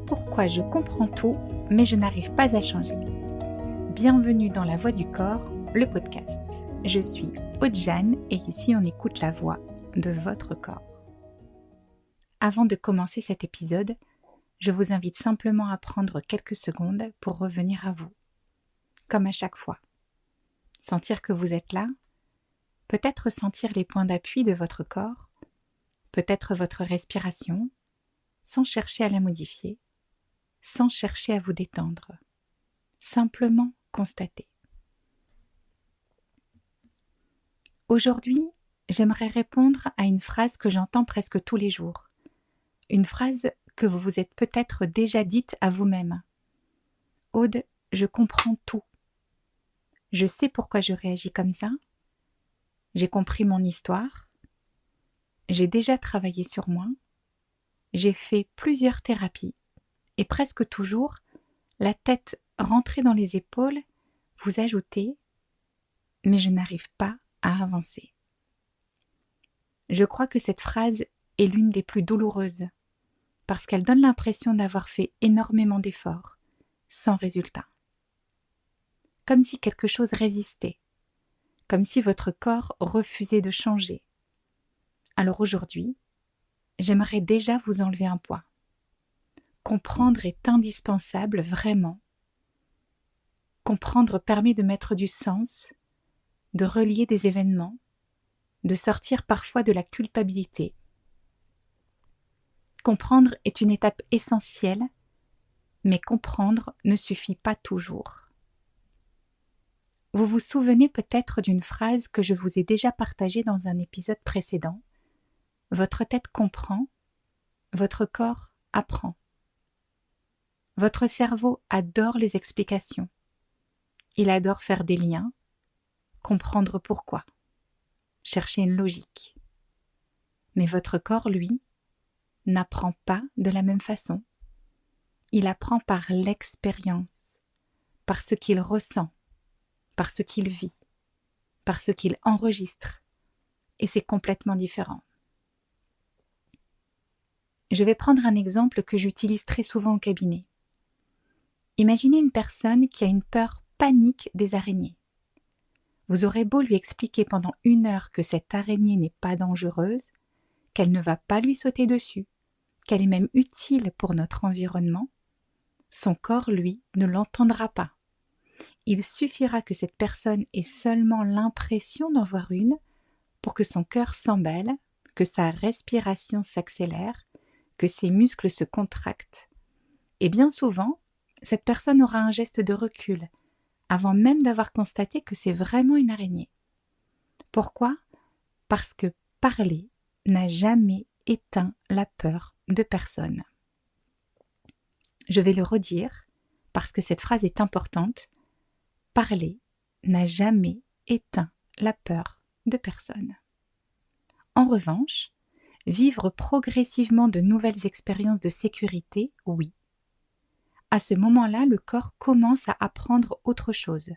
pourquoi je comprends tout, mais je n'arrive pas à changer. Bienvenue dans La Voix du Corps, le podcast. Je suis Aude-Jeanne et ici on écoute la voix de votre corps. Avant de commencer cet épisode, je vous invite simplement à prendre quelques secondes pour revenir à vous. Comme à chaque fois. Sentir que vous êtes là, peut-être sentir les points d'appui de votre corps, peut-être votre respiration, sans chercher à la modifier, sans chercher à vous détendre. Simplement constater. Aujourd'hui, j'aimerais répondre à une phrase que j'entends presque tous les jours. Une phrase que vous vous êtes peut-être déjà dite à vous-même. Aude, je comprends tout. Je sais pourquoi je réagis comme ça. J'ai compris mon histoire. J'ai déjà travaillé sur moi. J'ai fait plusieurs thérapies. Et presque toujours, la tête rentrée dans les épaules, vous ajoutez « mais je n'arrive pas à avancer ». Je crois que cette phrase est l'une des plus douloureuses, parce qu'elle donne l'impression d'avoir fait énormément d'efforts, sans résultat. Comme si quelque chose résistait, comme si votre corps refusait de changer. Alors aujourd'hui, j'aimerais déjà vous enlever un poids. Comprendre est indispensable, vraiment. Comprendre permet de mettre du sens, de relier des événements, de sortir parfois de la culpabilité. Comprendre est une étape essentielle, mais comprendre ne suffit pas toujours. Vous vous souvenez peut-être d'une phrase que je vous ai déjà partagée dans un épisode précédent. Votre tête comprend, votre corps apprend. Votre cerveau adore les explications. Il adore faire des liens, comprendre pourquoi, chercher une logique. Mais votre corps, lui, n'apprend pas de la même façon. Il apprend par l'expérience, par ce qu'il ressent, par ce qu'il vit, par ce qu'il enregistre, et c'est complètement différent. Je vais prendre un exemple que j'utilise très souvent au cabinet. Imaginez une personne qui a une peur panique des araignées. Vous aurez beau lui expliquer pendant 1 heure que cette araignée n'est pas dangereuse, qu'elle ne va pas lui sauter dessus, qu'elle est même utile pour notre environnement, son corps, lui, ne l'entendra pas. Il suffira que cette personne ait seulement l'impression d'en voir une pour que son cœur s'emballe, que sa respiration s'accélère, que ses muscles se contractent. Et bien souvent, cette personne aura un geste de recul, avant même d'avoir constaté que c'est vraiment une araignée. Pourquoi ? Parce que parler n'a jamais éteint la peur de personne. Je vais le redire, parce que cette phrase est importante. Parler n'a jamais éteint la peur de personne. En revanche, vivre progressivement de nouvelles expériences de sécurité, oui. À ce moment-là, le corps commence à apprendre autre chose.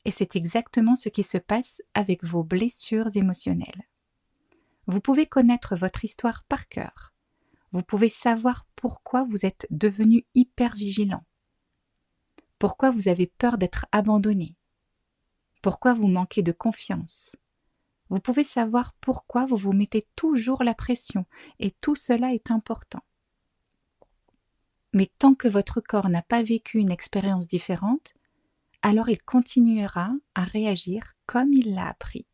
Et c'est exactement ce qui se passe avec vos blessures émotionnelles. Vous pouvez connaître votre histoire par cœur. Vous pouvez savoir pourquoi vous êtes devenu hyper vigilant. Pourquoi vous avez peur d'être abandonné. Pourquoi vous manquez de confiance. Vous pouvez savoir pourquoi vous vous mettez toujours la pression et tout cela est important. Mais tant que votre corps n'a pas vécu une expérience différente, alors il continuera à réagir comme il l'a appris.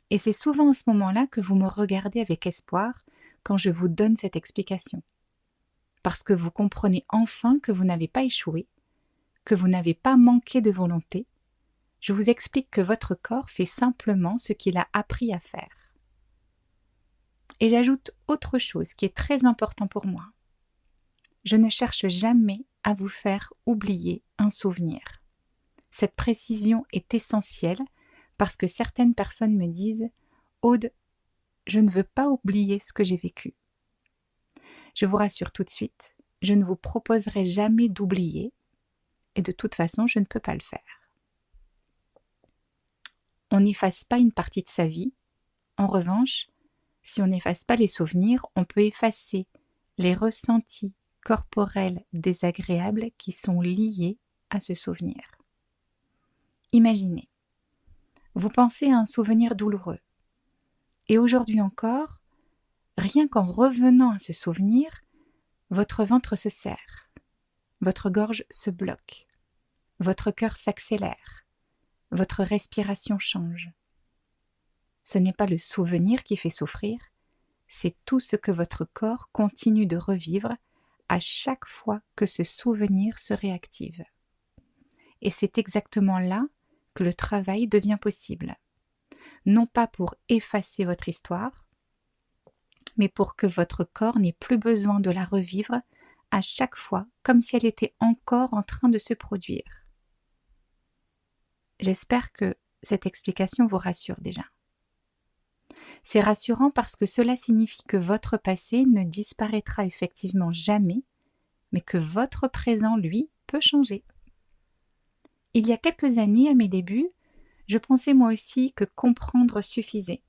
Et c'est souvent à ce moment-là que vous me regardez avec espoir quand je vous donne cette explication. Parce que vous comprenez enfin que vous n'avez pas échoué, que vous n'avez pas manqué de volonté. Je vous explique que votre corps fait simplement ce qu'il a appris à faire. Et j'ajoute autre chose qui est très important pour moi. Je ne cherche jamais à vous faire oublier un souvenir. Cette précision est essentielle parce que certaines personnes me disent « Aude, je ne veux pas oublier ce que j'ai vécu ». Je vous rassure tout de suite, je ne vous proposerai jamais d'oublier et de toute façon, je ne peux pas le faire. On n'efface pas une partie de sa vie. En revanche, si on n'efface pas les souvenirs, on peut effacer les ressentis corporelles désagréables qui sont liées à ce souvenir. Imaginez, vous pensez à un souvenir douloureux, et aujourd'hui encore, rien qu'en revenant à ce souvenir, votre ventre se serre, votre gorge se bloque, votre cœur s'accélère, votre respiration change. Ce n'est pas le souvenir qui fait souffrir, c'est tout ce que votre corps continue de revivre à chaque fois que ce souvenir se réactive. Et c'est exactement là que le travail devient possible. Non pas pour effacer votre histoire, mais pour que votre corps n'ait plus besoin de la revivre à chaque fois comme si elle était encore en train de se produire. J'espère que cette explication vous rassure déjà. C'est rassurant parce que cela signifie que votre passé ne disparaîtra effectivement jamais, mais que votre présent, lui, peut changer. Il y a quelques années, à mes débuts, je pensais moi aussi que comprendre suffisait.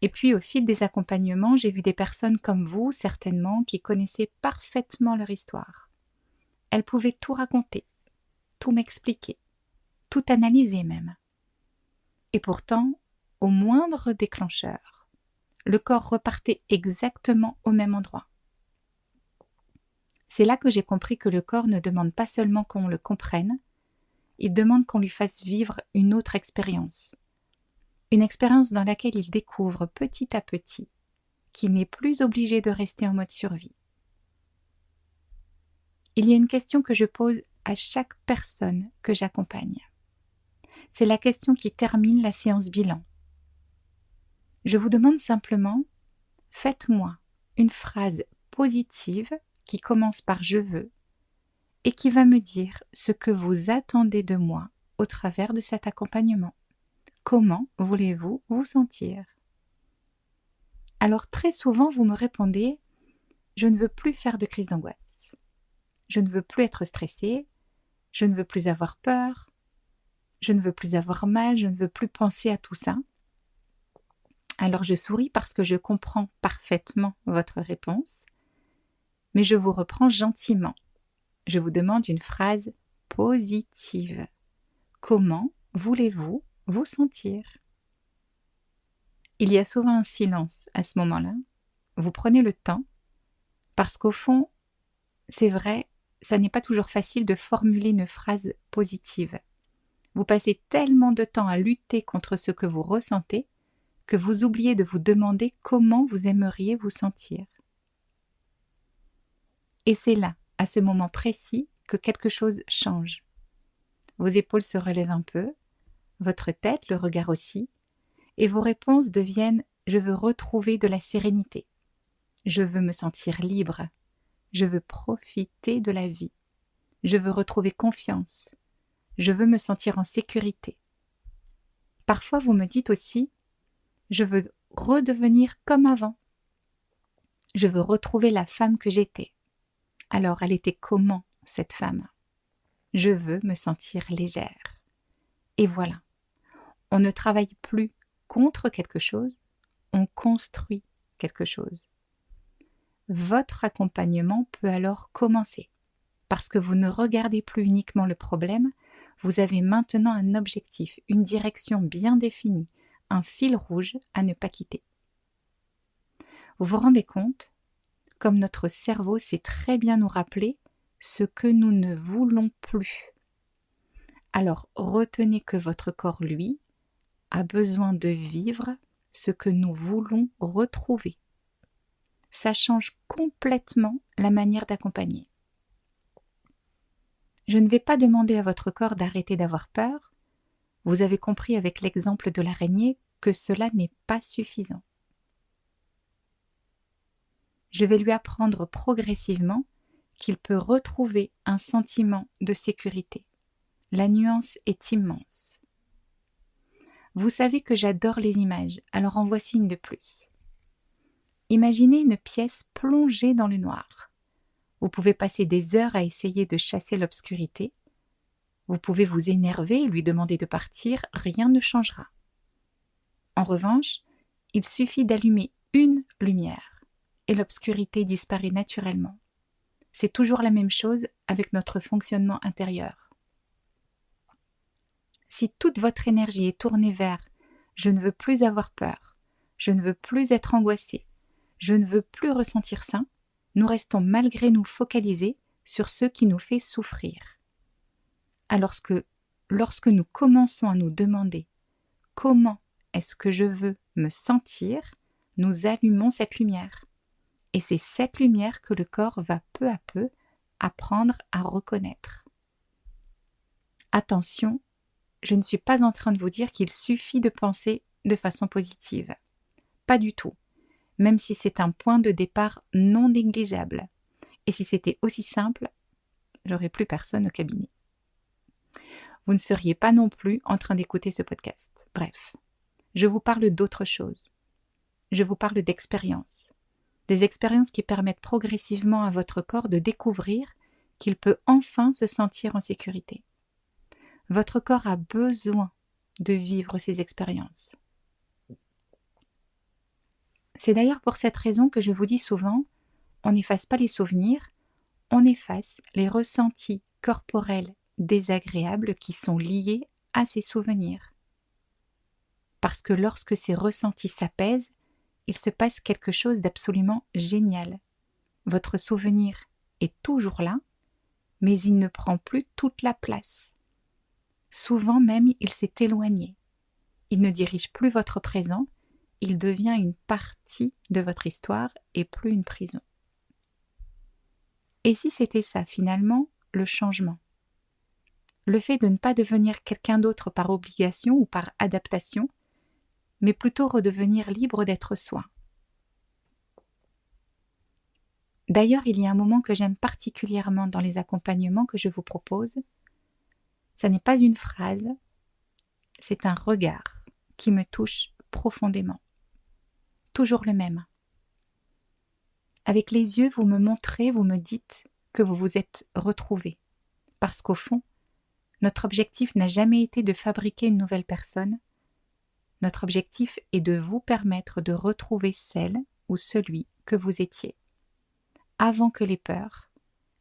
Et puis au fil des accompagnements, j'ai vu des personnes comme vous, certainement, qui connaissaient parfaitement leur histoire. Elles pouvaient tout raconter, tout m'expliquer, tout analyser même. Et pourtant, au moindre déclencheur, le corps repartait exactement au même endroit. C'est là que j'ai compris que le corps ne demande pas seulement qu'on le comprenne, il demande qu'on lui fasse vivre une autre expérience. Une expérience dans laquelle il découvre petit à petit qu'il n'est plus obligé de rester en mode survie. Il y a une question que je pose à chaque personne que j'accompagne. C'est la question qui termine la séance bilan. Je vous demande simplement, faites-moi une phrase positive qui commence par « je veux » et qui va me dire ce que vous attendez de moi au travers de cet accompagnement. Comment voulez-vous vous sentir? Alors très souvent, vous me répondez « je ne veux plus faire de crise d'angoisse, je ne veux plus être stressée, je ne veux plus avoir peur, je ne veux plus avoir mal, je ne veux plus penser à tout ça. » Alors je souris parce que je comprends parfaitement votre réponse, mais je vous reprends gentiment. Je vous demande une phrase positive. Comment voulez-vous vous sentir? Il y a souvent un silence à ce moment-là. Vous prenez le temps, parce qu'au fond, c'est vrai, ça n'est pas toujours facile de formuler une phrase positive. Vous passez tellement de temps à lutter contre ce que vous ressentez que vous oubliez de vous demander comment vous aimeriez vous sentir. Et c'est là, à ce moment précis, que quelque chose change. Vos épaules se relèvent un peu, votre tête, le regard aussi, et vos réponses deviennent « je veux retrouver de la sérénité »,« je veux me sentir libre »,« je veux profiter de la vie »,« je veux retrouver confiance »,« je veux me sentir en sécurité ». Parfois vous me dites aussi « je veux redevenir comme avant »,« je veux retrouver la femme que j'étais ». Alors elle était comment cette femme? Je veux me sentir légère. Et voilà, on ne travaille plus contre quelque chose, on construit quelque chose. Votre accompagnement peut alors commencer, parce que vous ne regardez plus uniquement le problème, vous avez maintenant un objectif, une direction bien définie, un fil rouge à ne pas quitter. Vous vous rendez compte, comme notre cerveau sait très bien nous rappeler ce que nous ne voulons plus. Alors retenez que votre corps, lui, a besoin de vivre ce que nous voulons retrouver. Ça change complètement la manière d'accompagner. Je ne vais pas demander à votre corps d'arrêter d'avoir peur. Vous avez compris avec l'exemple de l'araignée que cela n'est pas suffisant. Je vais lui apprendre progressivement qu'il peut retrouver un sentiment de sécurité. La nuance est immense. Vous savez que j'adore les images, alors en voici une de plus. Imaginez une pièce plongée dans le noir. Vous pouvez passer des heures à essayer de chasser l'obscurité. Vous pouvez vous énerver et lui demander de partir, rien ne changera. En revanche, il suffit d'allumer une lumière et l'obscurité disparaît naturellement. C'est toujours la même chose avec notre fonctionnement intérieur. Si toute votre énergie est tournée vers « je ne veux plus avoir peur, je ne veux plus être angoissé, je ne veux plus ressentir ça », nous restons malgré nous focalisés sur ce qui nous fait souffrir. Alors que lorsque nous commençons à nous demander « comment est-ce que je veux me sentir ?», nous allumons cette lumière. Et c'est cette lumière que le corps va peu à peu apprendre à reconnaître. Attention, je ne suis pas en train de vous dire qu'il suffit de penser de façon positive. Pas du tout, même si c'est un point de départ non négligeable. Et si c'était aussi simple, j'aurais plus personne au cabinet. Vous ne seriez pas non plus en train d'écouter ce podcast. Bref, je vous parle d'autre chose. Je vous parle d'expériences. Des expériences qui permettent progressivement à votre corps de découvrir qu'il peut enfin se sentir en sécurité. Votre corps a besoin de vivre ces expériences. C'est d'ailleurs pour cette raison que je vous dis souvent, on n'efface pas les souvenirs, on efface les ressentis corporels désagréables qui sont liés à ces souvenirs. Parce que lorsque ces ressentis s'apaisent, il se passe quelque chose d'absolument génial. Votre souvenir est toujours là, mais il ne prend plus toute la place. Souvent même, il s'est éloigné. Il ne dirige plus votre présent, il devient une partie de votre histoire et plus une prison. Et si c'était ça, finalement, le changement? Le fait de ne pas devenir quelqu'un d'autre par obligation ou par adaptation, mais plutôt redevenir libre d'être soi. D'ailleurs, il y a un moment que j'aime particulièrement dans les accompagnements que je vous propose. Ça n'est pas une phrase, c'est un regard qui me touche profondément. Toujours le même. Avec les yeux, vous me montrez, vous me dites que vous vous êtes retrouvés. Parce qu'au fond, notre objectif n'a jamais été de fabriquer une nouvelle personne. Notre objectif est de vous permettre de retrouver celle ou celui que vous étiez, avant que les peurs,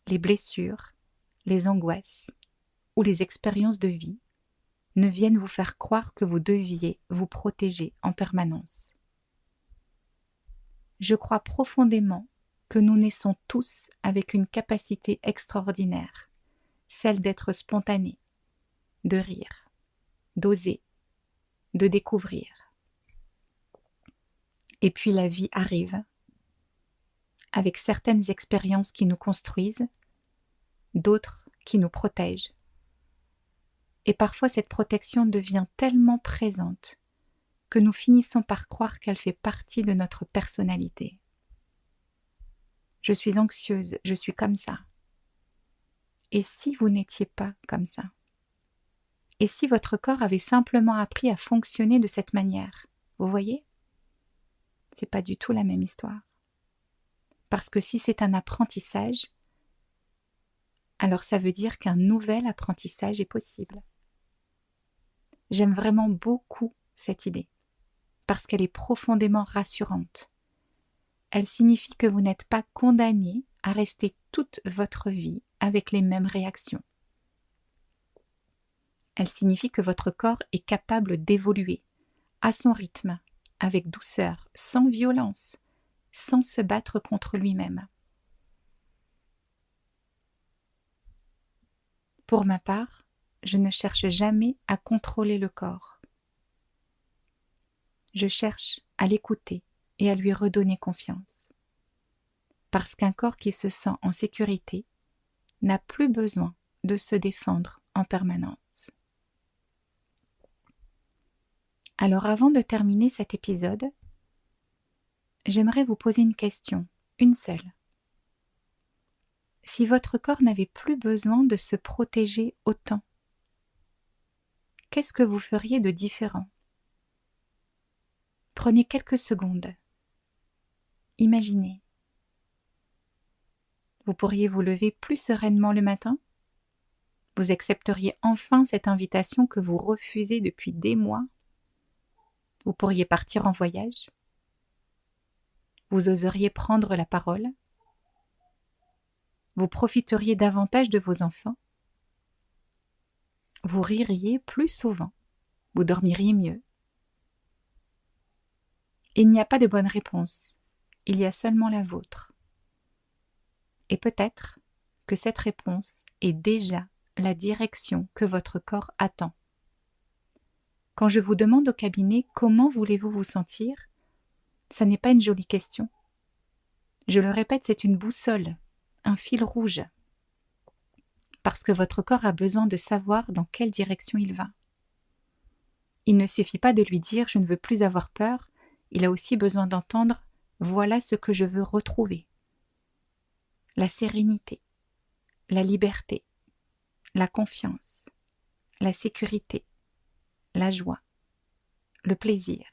les blessures, les angoisses ou les expériences de vie ne viennent vous faire croire que vous deviez vous protéger en permanence. Je crois profondément que nous naissons tous avec une capacité extraordinaire, celle d'être spontanés, de rire, d'oser, de découvrir. Et puis la vie arrive, avec certaines expériences qui nous construisent, d'autres qui nous protègent. Et parfois cette protection devient tellement présente que nous finissons par croire qu'elle fait partie de notre personnalité. Je suis anxieuse, je suis comme ça. Et si vous n'étiez pas comme ça? Et si votre corps avait simplement appris à fonctionner de cette manière? Vous voyez? C'est pas du tout la même histoire. Parce que si c'est un apprentissage, alors ça veut dire qu'un nouvel apprentissage est possible. J'aime vraiment beaucoup cette idée, parce qu'elle est profondément rassurante. Elle signifie que vous n'êtes pas condamné à rester toute votre vie avec les mêmes réactions. Elle signifie que votre corps est capable d'évoluer à son rythme, avec douceur, sans violence, sans se battre contre lui-même. Pour ma part, je ne cherche jamais à contrôler le corps. Je cherche à l'écouter et à lui redonner confiance. Parce qu'un corps qui se sent en sécurité n'a plus besoin de se défendre en permanence. Alors avant de terminer cet épisode, j'aimerais vous poser une question, une seule. Si votre corps n'avait plus besoin de se protéger autant, qu'est-ce que vous feriez de différent? Prenez quelques secondes. Imaginez. Vous pourriez vous lever plus sereinement le matin? Vous accepteriez enfin cette invitation que vous refusez depuis des mois? Vous pourriez partir en voyage? Vous oseriez prendre la parole? Vous profiteriez davantage de vos enfants. Vous ririez plus souvent. Vous dormiriez mieux. Il n'y a pas de bonne réponse. Il y a seulement la vôtre. Et peut-être que cette réponse est déjà la direction que votre corps attend. Quand je vous demande au cabinet comment voulez-vous vous sentir, ça n'est pas une jolie question. Je le répète, c'est une boussole, un fil rouge. Parce que votre corps a besoin de savoir dans quelle direction il va. Il ne suffit pas de lui dire « je ne veux plus avoir peur », il a aussi besoin d'entendre « voilà ce que je veux retrouver ». La sérénité, la liberté, la confiance, la sécurité, la joie, le plaisir,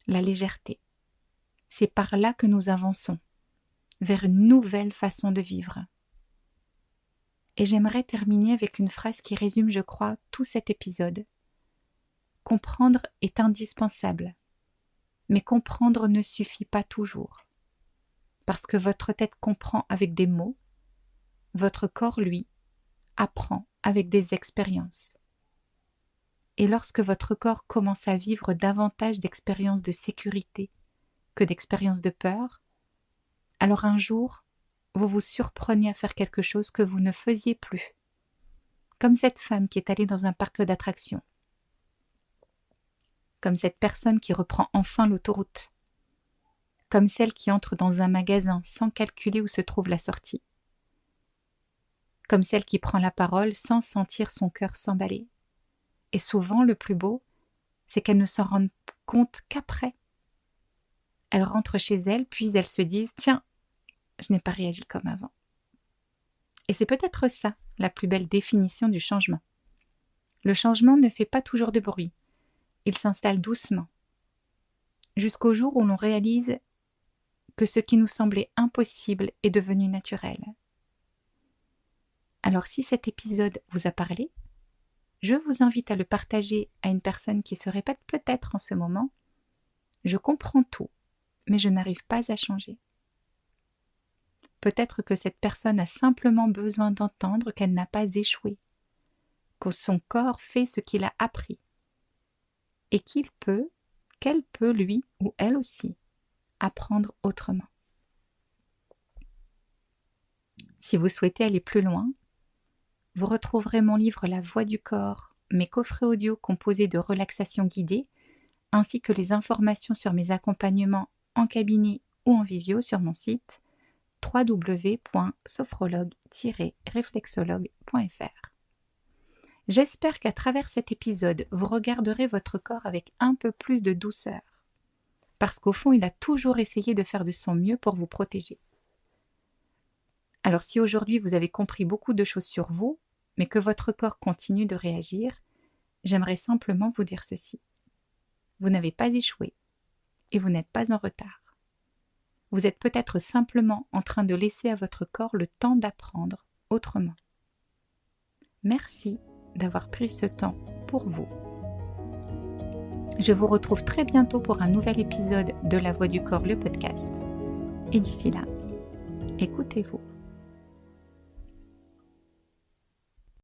la légèreté. C'est par là que nous avançons, vers une nouvelle façon de vivre. Et j'aimerais terminer avec une phrase qui résume, je crois, tout cet épisode. Comprendre est indispensable, mais comprendre ne suffit pas toujours. Parce que votre tête comprend avec des mots, votre corps, lui, apprend avec des expériences. Et lorsque votre corps commence à vivre davantage d'expériences de sécurité que d'expériences de peur, alors un jour, vous vous surprenez à faire quelque chose que vous ne faisiez plus. Comme cette femme qui est allée dans un parc d'attractions. Comme cette personne qui reprend enfin l'autoroute. Comme celle qui entre dans un magasin sans calculer où se trouve la sortie. Comme celle qui prend la parole sans sentir son cœur s'emballer. Et souvent, le plus beau, c'est qu'elles ne s'en rendent compte qu'après. Elles rentrent chez elles, puis elles se disent « Tiens, je n'ai pas réagi comme avant. » Et c'est peut-être ça, la plus belle définition du changement. Le changement ne fait pas toujours de bruit. Il s'installe doucement. Jusqu'au jour où l'on réalise que ce qui nous semblait impossible est devenu naturel. Alors si cet épisode vous a parlé, je vous invite à le partager à une personne qui se répète peut-être en ce moment « Je comprends tout, mais je n'arrive pas à changer. » Peut-être que cette personne a simplement besoin d'entendre qu'elle n'a pas échoué, que son corps fait ce qu'il a appris, et qu'elle peut lui ou elle aussi, apprendre autrement. Si vous souhaitez aller plus loin, vous retrouverez mon livre La Voix du corps, mes coffrets audio composés de relaxations guidées, ainsi que les informations sur mes accompagnements en cabinet ou en visio sur mon site www.sophrologue-réflexologue.fr. J'espère qu'à travers cet épisode, vous regarderez votre corps avec un peu plus de douceur, parce qu'au fond, il a toujours essayé de faire de son mieux pour vous protéger. Alors si aujourd'hui vous avez compris beaucoup de choses sur vous, mais que votre corps continue de réagir, j'aimerais simplement vous dire ceci. Vous n'avez pas échoué et vous n'êtes pas en retard. Vous êtes peut-être simplement en train de laisser à votre corps le temps d'apprendre autrement. Merci d'avoir pris ce temps pour vous. Je vous retrouve très bientôt pour un nouvel épisode de La Voix du corps, le podcast. Et d'ici là, écoutez-vous.